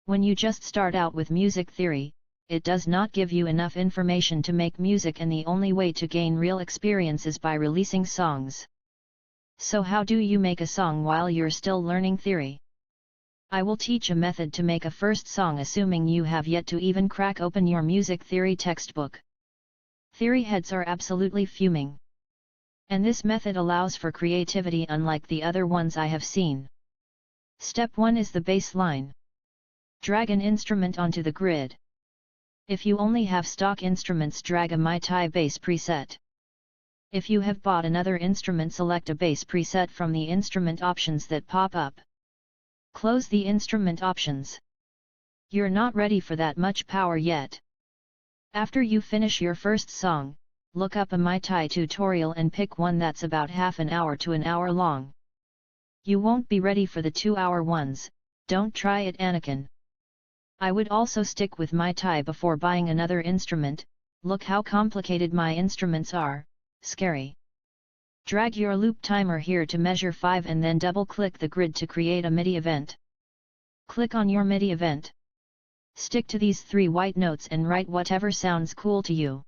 When you just start out with music theory, it does not give you enough information to make music, and the only way to gain real experience is by releasing songs. So how do you make a song while you're still learning theory? I will teach a method to make a first song assuming you have yet to even crack open your music theory textbook. Theory heads are absolutely fuming. And this method allows for creativity unlike the other ones I have seen. Step 1 is the bass line. Drag an instrument onto the grid. If you only have stock instruments, drag a My Tai bass preset. If you have bought another instrument, select a bass preset from the instrument options that pop up. Close the instrument options. You're not ready for that much power yet. After you finish your first song, look up a My Tai tutorial and pick one that's about half an hour to an hour long. You won't be ready for the 2-hour ones, don't try it, Anakin. I would also stick with My Tai before buying another instrument. Look how complicated my instruments are, scary. Drag your loop timer here to measure 5 and then double-click the grid to create a MIDI event. Click on your MIDI event. Stick to these 3 white notes and write whatever sounds cool to you.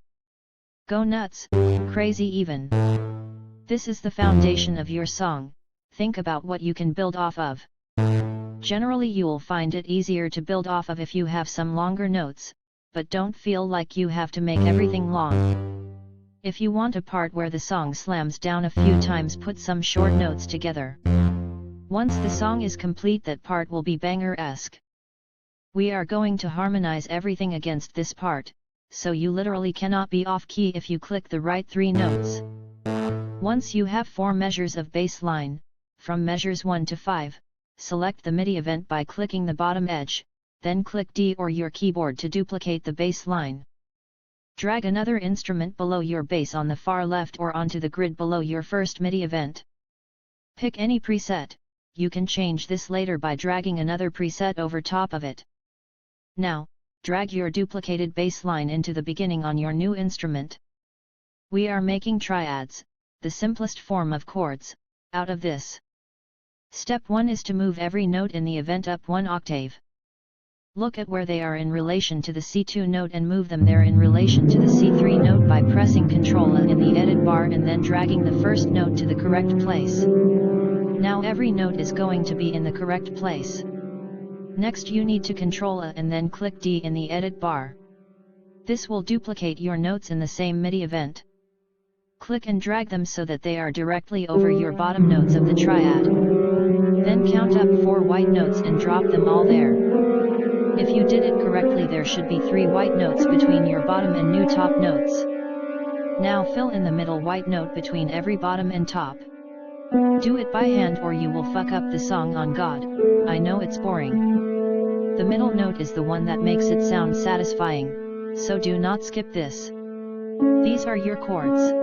Go nuts, crazy even. This is the foundation of your song, think about what you can build off of. Generally you'll find it easier to build off of if you have some longer notes, but don't feel like you have to make everything long. If you want a part where the song slams down a few times, put some short notes together. Once the song is complete, that part will be banger-esque. We are going to harmonize everything against this part, so you literally cannot be off key if you click the right 3 notes. Once you have 4 measures of bass line, from measures 1 to 5, select the MIDI event by clicking the bottom edge, then click D or your keyboard to duplicate the bass line. Drag another instrument below your bass on the far left or onto the grid below your first MIDI event. Pick any preset, you can change this later by dragging another preset over top of it. Now, drag your duplicated bass line into the beginning on your new instrument. We are making triads, the simplest form of chords, out of this. Step 1 is to move every note in the event up 1 octave. Look at where they are in relation to the C2 note and move them there in relation to the C3 note by pressing Ctrl A in the edit bar and then dragging the first note to the correct place. Now every note is going to be in the correct place. Next you need to Ctrl A and then click D in the edit bar. This will duplicate your notes in the same MIDI event. Click and drag them so that they are directly over your bottom notes of the triad. Then count up 4 white notes and drop them all there. If you did it correctly, there should be 3 white notes between your bottom and new top notes. Now fill in the middle white note between every bottom and top. Do it by hand or you will fuck up the song on God. I know it's boring. The middle note is the one that makes it sound satisfying, so do not skip this. These are your chords.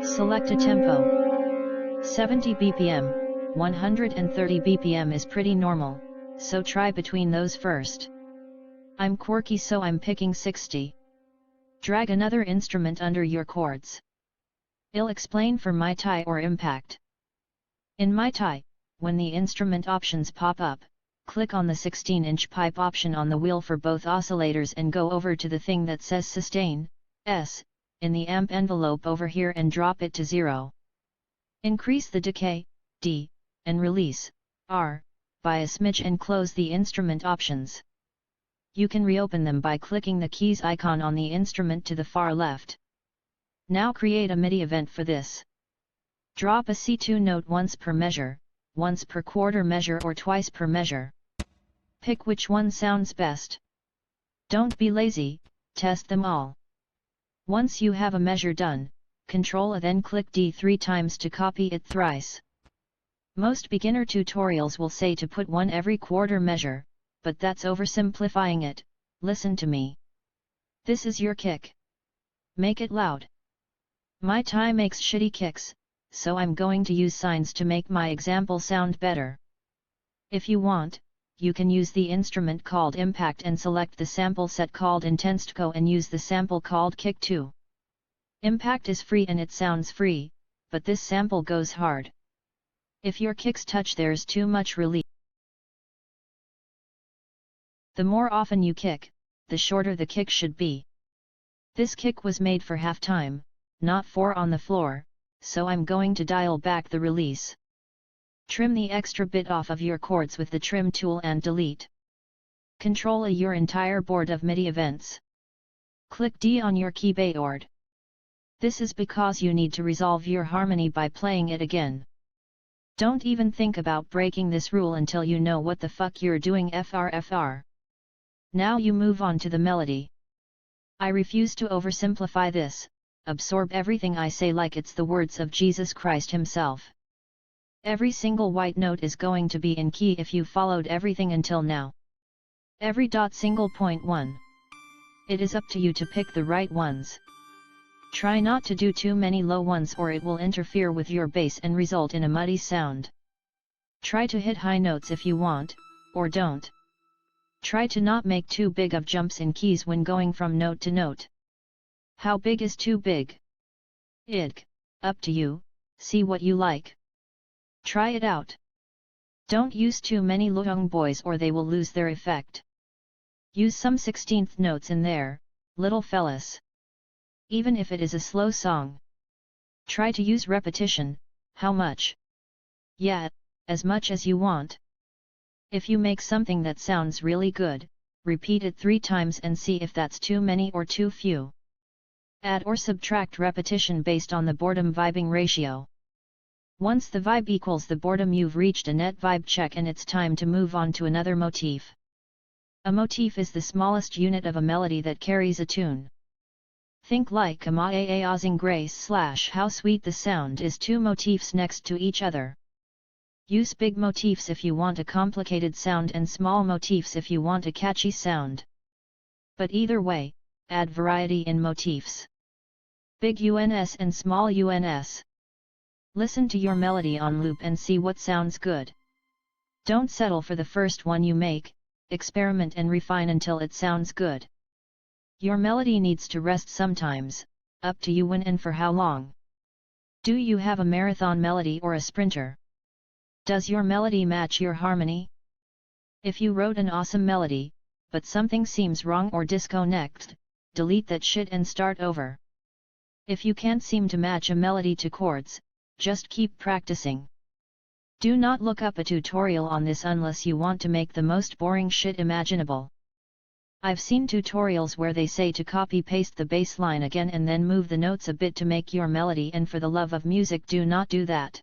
Select a tempo. 70 BPM, 130 BPM is pretty normal, so try between those first. I'm quirky so I'm picking 60. Drag another instrument under your chords. I'll explain for My Tai or Impact. In My Tai, when the instrument options pop up, click on the 16-inch pipe option on the wheel for both oscillators and go over to the thing that says Sustain, S, in the amp envelope over here and drop it to 0. Increase the decay, D, and release, R, by a smidge and close the instrument options. You can reopen them by clicking the keys icon on the instrument to the far left. Now create a MIDI event for this. Drop a C2 note once per measure, once per quarter measure or twice per measure. Pick which one sounds best. Don't be lazy, test them all. Once you have a measure done, Ctrl A then click D 3 times to copy it thrice. Most beginner tutorials will say to put one every quarter measure, but that's oversimplifying it. Listen to me. This is your kick. Make it loud. My Tai makes shitty kicks, so I'm going to use signs to make my example sound better. If you want, you can use the instrument called Impact and select the sample set called Intensco and use the sample called Kick 2. Impact is free and it sounds free, but this sample goes hard. If your kicks touch, there's too much relief. The more often you kick, the shorter the kick should be. This kick was made for half time, not for on the floor, so I'm going to dial back the release. Trim the extra bit off of your chords with the trim tool and delete. Control your entire board of MIDI events. Click D on your keyboard. This is because you need to resolve your harmony by playing it again. Don't even think about breaking this rule until you know what the fuck you're doing. FR. Now you move on to the melody. I refuse to oversimplify this, absorb everything I say like it's the words of Jesus Christ himself. Every single white note is going to be in key if you followed everything until now. Every dot single point one. It is up to you to pick the right ones. Try not to do too many low ones or it will interfere with your bass and result in a muddy sound. Try to hit high notes if you want, or don't. Try to not make too big of jumps in keys when going from note to note. How big is too big? Up to you, see what you like. Try it out. Don't use too many long boys or they will lose their effect. Use some 16th notes in there, little fellas. Even if it is a slow song. Try to use repetition. How much? Yeah, as much as you want. If you make something that sounds really good, repeat it 3 times and see if that's too many or too few. Add or subtract repetition based on the boredom vibing ratio. Once the vibe equals the boredom, you've reached a net vibe check and it's time to move on to another motif. A motif is the smallest unit of a melody that carries a tune. Think like Amazing Grace / How Sweet the Sound is 2 motifs next to each other. Use big motifs if you want a complicated sound and small motifs if you want a catchy sound. But either way, add variety in motifs. Big UNS and small UNS. Listen to your melody on loop and see what sounds good. Don't settle for the first one you make, experiment and refine until it sounds good. Your melody needs to rest sometimes, up to you when and for how long. Do you have a marathon melody or a sprinter? Does your melody match your harmony? If you wrote an awesome melody, but something seems wrong or disconnected, delete that shit and start over. If you can't seem to match a melody to chords, just keep practicing. Do not look up a tutorial on this unless you want to make the most boring shit imaginable. I've seen tutorials where they say to copy-paste the bass line again and then move the notes a bit to make your melody, and for the love of music, do not do that.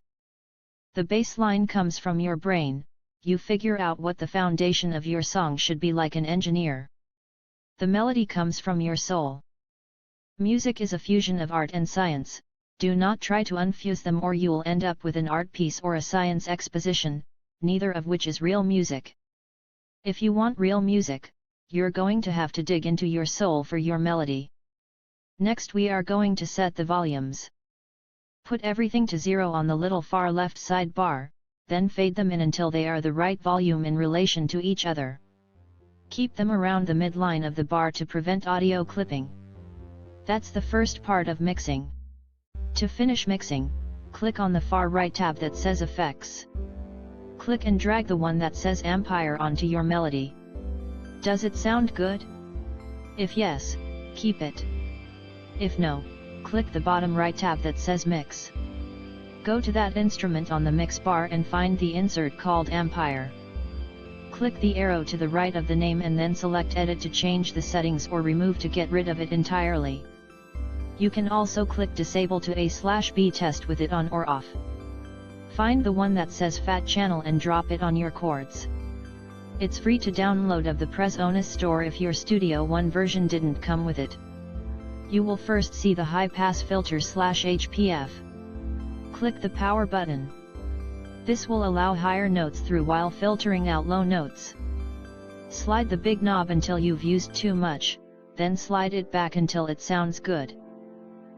The bass line comes from your brain, you figure out what the foundation of your song should be like an engineer. The melody comes from your soul. Music is a fusion of art and science, do not try to unfuse them or you'll end up with an art piece or a science exposition, neither of which is real music. If you want real music, you're going to have to dig into your soul for your melody. Next we are going to set the volumes. Put everything to 0 on the little far left side bar, then fade them in until they are the right volume in relation to each other. Keep them around the midline of the bar to prevent audio clipping. That's the first part of mixing. To finish mixing, click on the far right tab that says Effects. Click and drag the one that says Ampere onto your melody. Does it sound good? If yes, keep it. If no, click the bottom right tab that says Mix. Go to that instrument on the mix bar and find the insert called Ampere. Click the arrow to the right of the name and then select Edit to change the settings or Remove to get rid of it entirely. You can also click Disable to A/B test with it on or off. Find the one that says Fat Channel and drop it on your chords. It's free to download of the Presonus store if your Studio One version didn't come with it. You will first see the high pass filter /HPF. Click the power button. This will allow higher notes through while filtering out low notes. Slide the big knob until you've used too much, then slide it back until it sounds good.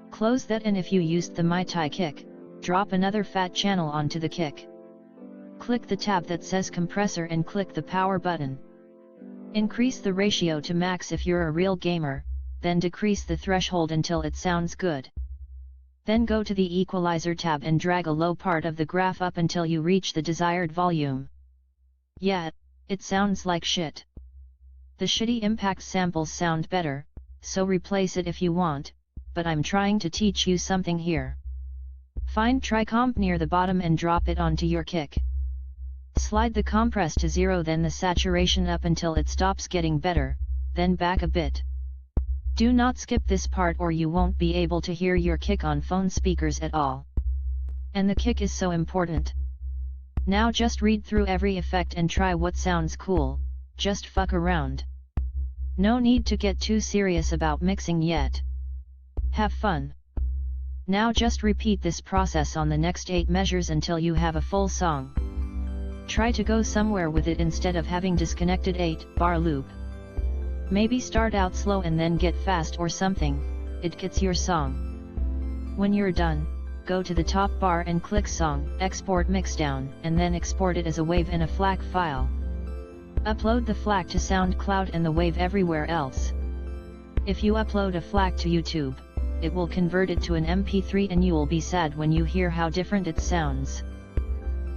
Close that, and if you used the Mitai kick, drop another fat channel onto the kick. Click the tab that says compressor and click the power button. Increase the ratio to max if you're a real gamer, then decrease the threshold until it sounds good. Then go to the equalizer tab and drag a low part of the graph up until you reach the desired volume. Yeah, it sounds like shit. The shitty impact samples sound better, so replace it if you want, but I'm trying to teach you something here. Find tricomp near the bottom and drop it onto your kick. Slide the compress to 0, then the saturation up until it stops getting better, then back a bit. Do not skip this part or you won't be able to hear your kick on phone speakers at all. And the kick is so important. Now just read through every effect and try what sounds cool, just fuck around. No need to get too serious about mixing yet. Have fun. Now just repeat this process on the next 8 measures until you have a full song. Try to go somewhere with it instead of having disconnected 8-bar loop. Maybe start out slow and then get fast or something, it gets your song. When you're done, go to the top bar and click Song, Export Mixdown, and then export it as a WAV in a FLAC file. Upload the FLAC to SoundCloud and the WAV everywhere else. If you upload a FLAC to YouTube, it will convert it to an MP3 and you'll be sad when you hear how different it sounds.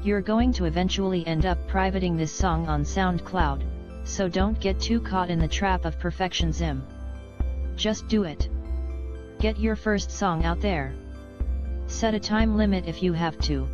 You're going to eventually end up privating this song on SoundCloud, so don't get too caught in the trap of perfectionism. Just do it. Get your first song out there. Set a time limit if you have to.